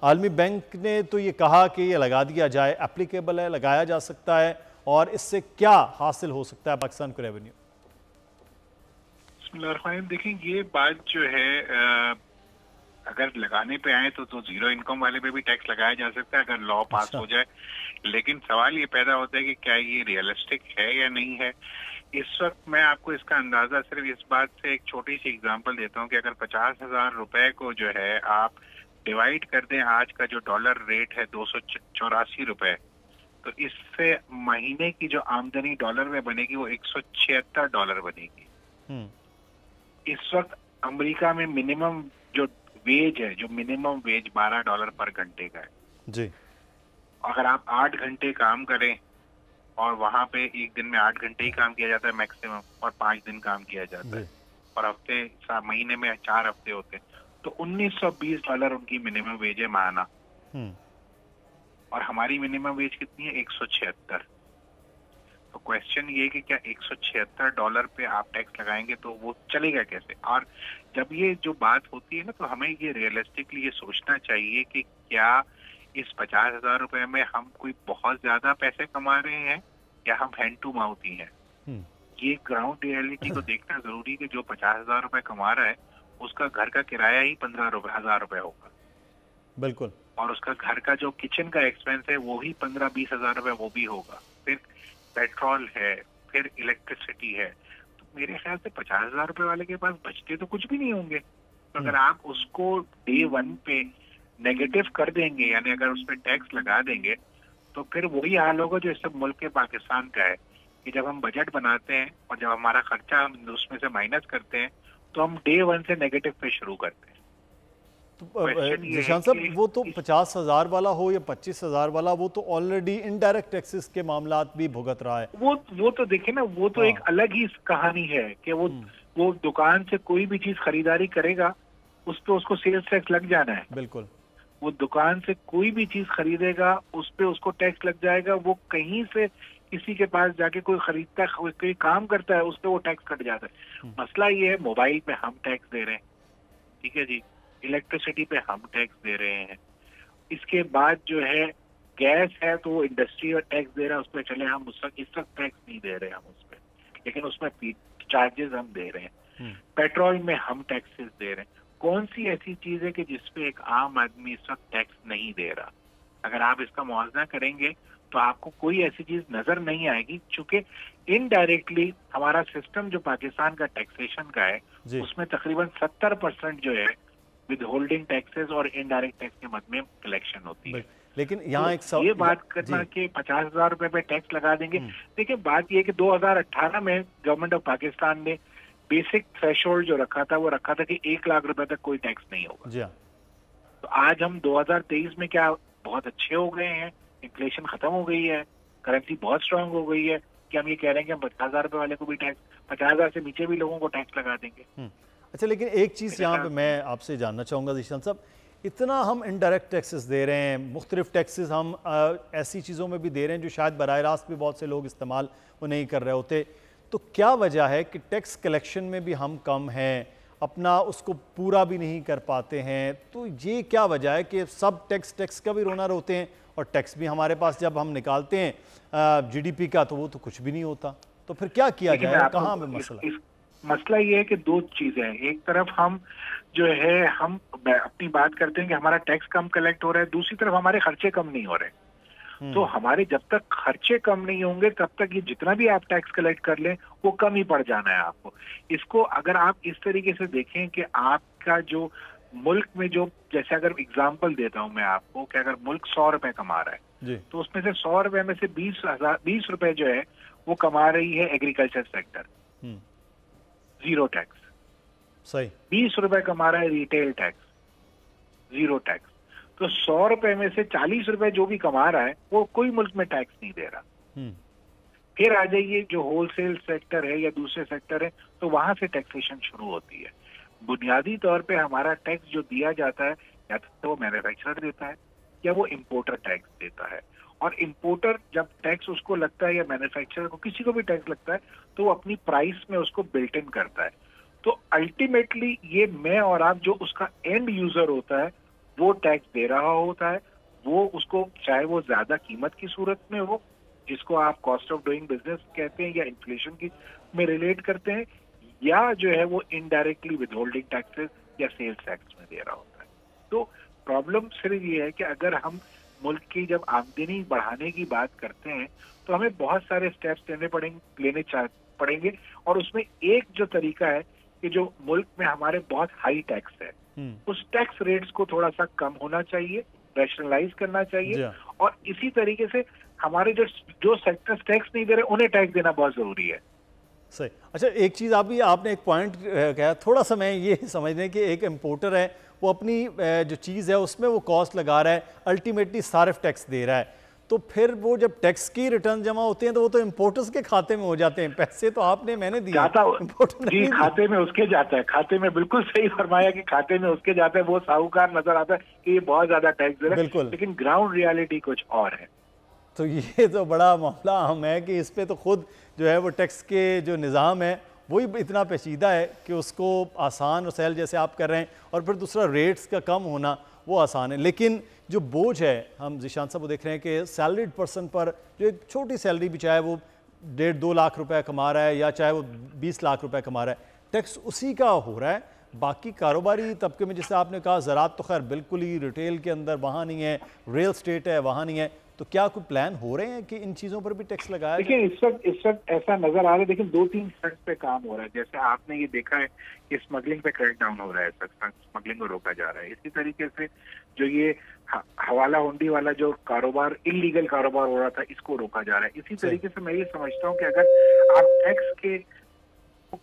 आलमी बैंक ने तो ये कहा कि ये लगा दिया जाए, एप्लीकेबल है, लगाया जा सकता है, और इससे क्या हासिल हो सकता है पाकिस्तान को रेवेन्यू? देखिए, ये बात जो है अगर लगाने पे आए तो जीरो इनकम वाले पे भी टैक्स लगाया जा सकता है अगर लॉ पास हो जाए। लेकिन सवाल ये पैदा होता है कि क्या ये रियलिस्टिक है या नहीं है। इस वक्त मैं आपको इसका अंदाजा सिर्फ इस बात से एक छोटी सी एग्जांपल देता हूँ कि अगर 50,000 रुपए को जो है आप डिवाइड कर दें, आज का जो डॉलर रेट है 284 रुपए, तो इससे महीने की जो आमदनी डॉलर में बनेगी वो $176 बनेगी। इस वक्त अमेरिका में मिनिमम जो वेज है, जो मिनिमम वेज $12 पर घंटे का है जी। अगर आप 8 घंटे काम करें, और वहां पे एक दिन में 8 घंटे ही काम किया जाता है मैक्सिमम, और 5 दिन काम किया जाता है, और महीने में 4 हफ्ते होते हैं, तो $1920 उनकी मिनिमम वेज है माहाना। और हमारी मिनिमम वेज कितनी है? 176। तो क्वेश्चन ये कि क्या $176 पे आप टैक्स लगाएंगे तो वो चलेगा कैसे? और जब ये जो बात होती है ना, तो हमें ये रियलिस्टिकली ये सोचना चाहिए कि क्या इस 50,000 रुपए में हम कोई बहुत ज्यादा पैसे कमा रहे हैं या हम हैंड टू माउथ ही हैं। ये ग्राउंड रियलिटी को देखना जरूरी है कि जो 50,000 रुपए कमा रहा है उसका घर का किराया ही 15,000 रुपए होगा। बिल्कुल। और उसका घर का जो किचन का एक्सपेंस है वो ही 15-20 हजार रुपए वो भी होगा। फिर पेट्रोल है, फिर इलेक्ट्रिसिटी है। तो मेरे ख्याल से 50,000 रुपए वाले के पास बचते तो कुछ भी नहीं होंगे। तो अगर आप उसको डे 1 पे नेगेटिव कर देंगे, यानी अगर उस पर टैक्स लगा देंगे, तो फिर वही हाल होगा जो इस सब मुल्क के पाकिस्तान का है कि जब हम बजट बनाते हैं और जब हमारा खर्चा हम उसमें से माइनस करते हैं तो हम डे 1 से नेगेटिव पे शुरू करते हैं। जिशान साहब, वो तो 50,000 वाला हो या 25,000 वाला, वो तो ऑलरेडी इनडायरेक्ट टैक्सेस के मामलात भी भुगत रहा है। वो तो देखिए ना, वो तो एक अलग ही कहानी है कि वो दुकान से कोई भी चीज खरीदारी करेगा उस पे उसको सेल्स टैक्स लग जाना है। बिल्कुल। वो दुकान से कोई भी चीज खरीदेगा उस पे उसको टैक्स लग जाएगा। वो कहीं से किसी के पास जाके कोई खरीदता है, कोई काम करता है, उस पे वो टैक्स कट जाता है। मसला ये है, मोबाइल पे हम टैक्स दे रहे हैं, ठीक है जी, इलेक्ट्रिसिटी पे हम टैक्स दे रहे हैं, इसके बाद जो है गैस है तो वो इंडस्ट्री और टैक्स दे रहा है उस पर, चले हम इस वक्त टैक्स नहीं दे रहे हम उस पर, लेकिन उसमें चार्जेस हम दे रहे हैं। पेट्रोल में हम टैक्सेस दे रहे हैं। कौन सी ऐसी चीज है कि जिसपे एक आम आदमी इस वक्त टैक्स नहीं दे रहा? अगर आप इसका मुआवजा करेंगे तो आपको कोई ऐसी चीज नजर नहीं आएगी, चूंकि इनडायरेक्टली हमारा सिस्टम जो पाकिस्तान का टैक्सेशन का है उसमें तकरीबन 70% जो है विद होल्डिंग टैक्सेस और इनडायरेक्ट टैक्स के मद में कलेक्शन होती है। लेकिन यहाँ तो ये बात करना कि 50,000 रुपए पे टैक्स लगा देंगे, देखिए बात ये कि 2018 में गवर्नमेंट ऑफ पाकिस्तान ने बेसिक थ्रेशोल्ड जो रखा था वो रखा था कि 1 लाख रुपए तक कोई टैक्स नहीं होगा। तो आज हम 2023 में क्या बहुत अच्छे हो गए हैं, इन्फ्लेशन खत्म हो गई है, करेंसी बहुत स्ट्रांग हो गई है कि हम ये कह रहे हैं कि हम 50,000 रुपए वाले को भी टैक्स, 50,000 से नीचे भी लोगों को टैक्स लगा देंगे। अच्छा, लेकिन एक चीज़ यहाँ पे मैं आपसे जानना चाहूँगा जिशान साहब, इतना हम इनडायरेक्ट टैक्सेस दे रहे हैं, मुख्तलिफ टैक्सेस हम ऐसी चीज़ों में भी दे रहे हैं जो शायद बराह रास्त भी बहुत से लोग इस्तेमाल वो नहीं कर रहे होते, तो क्या वजह है कि टैक्स कलेक्शन में भी हम कम हैं, अपना उसको पूरा भी नहीं कर पाते हैं? तो ये क्या वजह है कि सब टैक्स का भी रोना रोते हैं और टैक्स भी हमारे पास जब हम निकालते हैं GDP का तो वो तो कुछ भी नहीं होता? तो फिर क्या किया जाए, कहाँ पे मसला? मसला ये है कि दो चीजें हैं। एक तरफ हम जो है हम अपनी बात करते हैं कि हमारा टैक्स कम कलेक्ट हो रहा है, दूसरी तरफ हमारे खर्चे कम नहीं हो रहे। तो हमारे जब तक खर्चे कम नहीं होंगे तब तक ये जितना भी आप टैक्स कलेक्ट कर लें वो कम ही पड़ जाना है आपको। इसको अगर आप इस तरीके से देखें कि आपका जो मुल्क में जो, जैसे अगर एग्जाम्पल देता हूं मैं आपको कि अगर मुल्क 100 रुपए कमा रहा है तो उसमें से 100 रुपए में से 20 रुपए जो है वो कमा रही है एग्रीकल्चर सेक्टर, जीरो टैक्स। सही। 20 रुपए कमा रहा है रिटेल टैक्स, जीरो टैक्स। तो 100 रुपए में से 40 रुपए जो भी कमा रहा है वो कोई मुल्क में टैक्स नहीं दे रहा। फिर आ जाइए जो होलसेल सेक्टर है या दूसरे सेक्टर है, तो वहां से टैक्सेशन शुरू होती है। बुनियादी तौर पे हमारा टैक्स जो दिया जाता है या तो वो मैन्युफैक्चरर देता है या वो इम्पोर्टर टैक्स देता है। और इम्पोर्टर जब टैक्स उसको लगता है या मैन्युफैक्चरर को किसी को भी टैक्स लगता है तो वो अपनी प्राइस में उसको बिल्ट इन करता है। तो अल्टीमेटली ये मैं और आप जो उसका एंड यूजर होता है वो टैक्स दे रहा होता है, वो उसको चाहे वो ज्यादा कीमत की सूरत में हो, जिसको आप कॉस्ट ऑफ डूइंग बिजनेस कहते हैं या इन्फ्लेशन की में रिलेट करते हैं, या जो है वो इनडायरेक्टली विद होल्डिंग टैक्सेस या सेल्स टैक्स में दे रहा होता है। तो प्रॉब्लम सिर्फ ये है कि अगर हम मुल्क की जब आमदनी बढ़ाने की बात करते हैं तो हमें बहुत सारे स्टेप्स लेने पड़ेंगे, और उसमें एक जो तरीका है कि जो मुल्क में हमारे बहुत हाई टैक्स है, उस टैक्स रेट्स को थोड़ा सा कम होना चाहिए, रैशनलाइज करना चाहिए, और इसी तरीके से हमारे जो सेक्टर्स टैक्स नहीं दे रहे उन्हें टैक्स देना बहुत जरूरी है। सही। अच्छा, एक चीज़ आपने एक पॉइंट कहा, थोड़ा सा मैं ये समझने कि एक इम्पोर्टर है, वो अपनी जो चीज़ है उसमें वो कॉस्ट लगा रहा है, अल्टीमेटली सारिफ टैक्स दे रहा है, तो फिर वो जब टैक्स की रिटर्न जमा होते हैं तो वो तो इम्पोर्टर्स के खाते में हो जाते हैं, पैसे तो मैंने दिए जी, खाते में उसके जाता है, खाते में बिल्कुल सही फरमाया कि खाते में उसके जाता है, वो साहूकार नजर आता है कि ये बहुत ज्यादा टैक्स दे रहा है, लेकिन ग्राउंड रियलिटी कुछ और है। तो ये तो बड़ा मामला अहम है कि इस पे तो खुद जो है वो टैक्स के जो निज़ाम है वही इतना पेचीदा है कि उसको आसान और सहल जैसे आप कर रहे हैं, और फिर दूसरा रेट्स का कम होना वो आसान है, लेकिन जो बोझ है, हम ज़ीशान साहब वो देख रहे हैं कि सैलरीड पर्सन पर जो एक छोटी सैलरी भी, चाहे वो 1.5-2 लाख रुपए कमा रहा है या चाहे वो 20 लाख रुपए कमा रहा है, टैक्स उसी का हो रहा है। बाकी कारोबारी तबके में, जैसे आपने कहा, ज़राअत तो खैर बिल्कुल ही रिटेल के अंदर वहाँ नहीं है, रियल स्टेट है वहाँ नहीं है, तो क्या कोई प्लान हो रहे हैं कि इन चीजों पर भी टैक्स लगाया? देखिए, इस वक्त ऐसा नजर आ रहा है, लेकिन 2-3 फ्रंट पे काम हो रहा है। जैसे आपने ये देखा है कि स्मगलिंग पे क्रैक डाउन हो रहा है, स्मगलिंग को रोका जा रहा है। इसी तरीके से जो ये हवाला हुंडी वाला जो कारोबार, इलीगल कारोबार हो रहा था, इसको रोका जा रहा है। इसी तरीके से मैं ये समझता हूँ कि अगर आप टैक्स के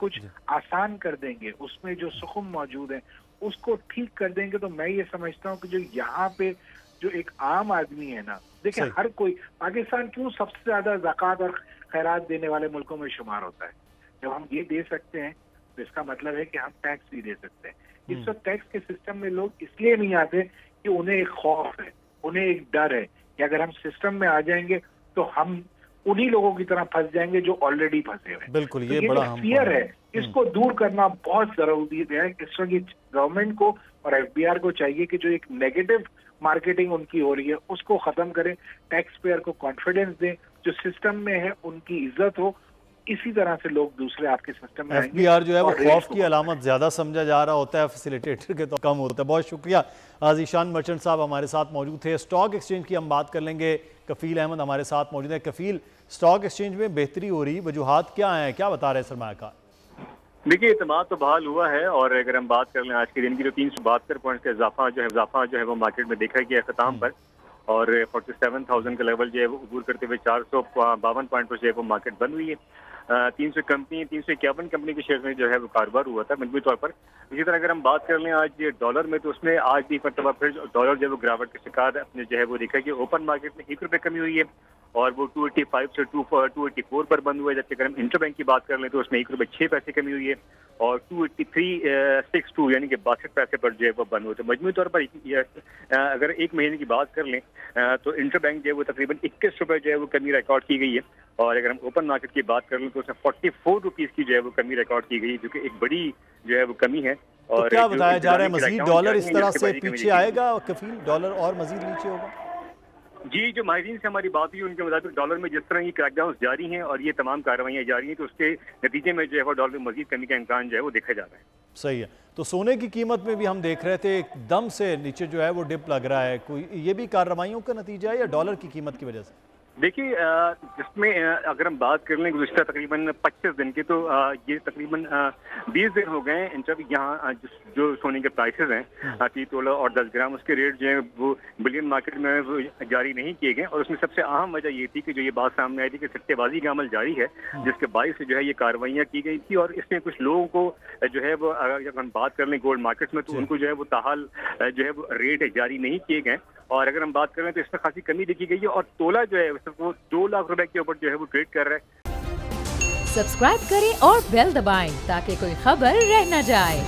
कुछ आसान कर देंगे, उसमें जो सुकुम मौजूद है उसको ठीक कर देंगे, तो मैं ये समझता हूँ कि जो यहाँ पे जो एक आम आदमी है ना, देखिए हर कोई, पाकिस्तान क्यों सबसे ज्यादा ज़कात और खैरात देने वाले मुल्कों में शुमार होता है। जब हम ये दे सकते हैं तो इसका मतलब है कि हम टैक्स भी दे सकते हैं। इस वक्त टैक्स के सिस्टम में लोग इसलिए नहीं आते कि उन्हें एक खौफ है, उन्हें एक डर है कि अगर हम सिस्टम में आ जाएंगे तो हम उन्हीं लोगों की तरह फंस जाएंगे जो ऑलरेडी फंसे हुए हैं। बिल्कुल, तो ये बड़ा फियर है, इसको दूर करना बहुत जरूरी है। इस वक्त गवर्नमेंट को और FBR को चाहिए कि जो एक नेगेटिव मार्केटिंग उनकी हो रही है उसको खत्म करें, टैक्स पेयर को कॉन्फिडेंस दें, जो सिस्टम में है उनकी इज्जत हो, इसी तरह से लोग दूसरे आपके सिस्टम में आएंगे। FBR जो है वो खौफ की अलामत ज्यादा समझा जा रहा होता है, फैसिलिटेटर के तो कम होता है। बहुत शुक्रिया। ज़ीशान मर्चेंट साहब हमारे साथ मौजूद थे। स्टॉक एक्सचेंज की हम बात कर लेंगे, कफील अहमद हमारे साथ मौजूद है। कफील, स्टॉक एक्सचेंज में बेहतरी हो रही, वजूहात क्या हैं, क्या बता रहे हैं सरमायाकार? देखिए, इतमाद तो बहाल हुआ है, और अगर हम बात कर लें आज के दिन की, तो 372 पॉइंट का इजाफा जो है वो मार्केट में देखा गया खिताम पर, और 47,000 का लेवल जो है वो अबूर करते हुए 452 पॉइंट पर जो है वो मार्केट बंद हुई है। 351 कंपनी के शेयर में जो है वो कारोबार हुआ था मजबूत तौर पर। इसी तरह अगर हम बात कर लें आज डॉलर में, तो उसमें आज भी मरतबा फिर डॉलर जो है वो गिरावट के शिकार अपने जो है वो देखा कि ओपन मार्केट में 1 रुपये कमी हुई है, और वो 285 से 284 पर बंद हुआ है। जबकि अगर हम इंटरबैंक की बात कर लें तो उसमें 1 रुपये 6 पैसे कमी हुई है, और 283.62 यानी कि 62 पैसे पर जो है वो बंद हुए। तो मजमूई तौर पर अगर एक महीने की बात कर लें तो इंटरबैंक जो है वो तकरीबन 21 रुपये जो है वो कमी रिकॉर्ड की गई है, और अगर हम ओपन मार्केट की बात कर लें तो उसमें 44 रुपीज़ की जो है वो कमी रिकॉर्ड की गई है, जो कि एक बड़ी जो है वो कमी है। और तो क्या बताया जा रहा है, मजीद डॉलर इस तरह से पीछे आएगा कफील, डॉलर और मजीद नीचे होगा? जी, जो माहिरीन से हमारी बात हुई उनके मुताबिक डॉलर में जिस तरह ये क्रैकडाउन जारी हैं और ये तमाम कार्रवाइयाँ जारी हैं, तो उसके नतीजे में जो है वो डॉलर में मजीद कमी का इम्कान जो है वो देखा जा रहा है। सही है। तो सोने की कीमत में भी हम देख रहे थे एकदम से नीचे जो है वो डिप लग रहा है, कोई ये भी कार्रवाइयों का नतीजा है या डॉलर की कीमत की वजह से? देखिए, जिसमें अगर हम बात कर लें गुज़िश्ता तकरीबन 25 दिन की, तो ये तकरीबन 20 दिन हो गए हैं जब यहाँ जो सोने के प्राइसेस हैं 30 तोला और 10 ग्राम, उसके रेट जो है वो बुलियन मार्केट में वो जारी नहीं किए गए। और उसमें सबसे अहम वजह ये थी कि जो ये बात सामने आई थी कि सट्टेबाजी का अमल जारी है, जिसके बायस से जो है ये कार्रवाइयाँ की गई थी। और इसमें कुछ लोगों को जो है वो, अगर हम बात कर लें गोल्ड मार्केट में, तो उनको जो है वो ताहाल जो है वो रेट जारी नहीं किए गए। और अगर हम बात करें तो इसमें खासी कमी देखी गई है, और तोला जो है वो 2 लाख रुपए के ऊपर जो है वो ट्रेड कर रहा है। सब्सक्राइब करें और बेल दबाएं ताकि कोई खबर रह न जाए।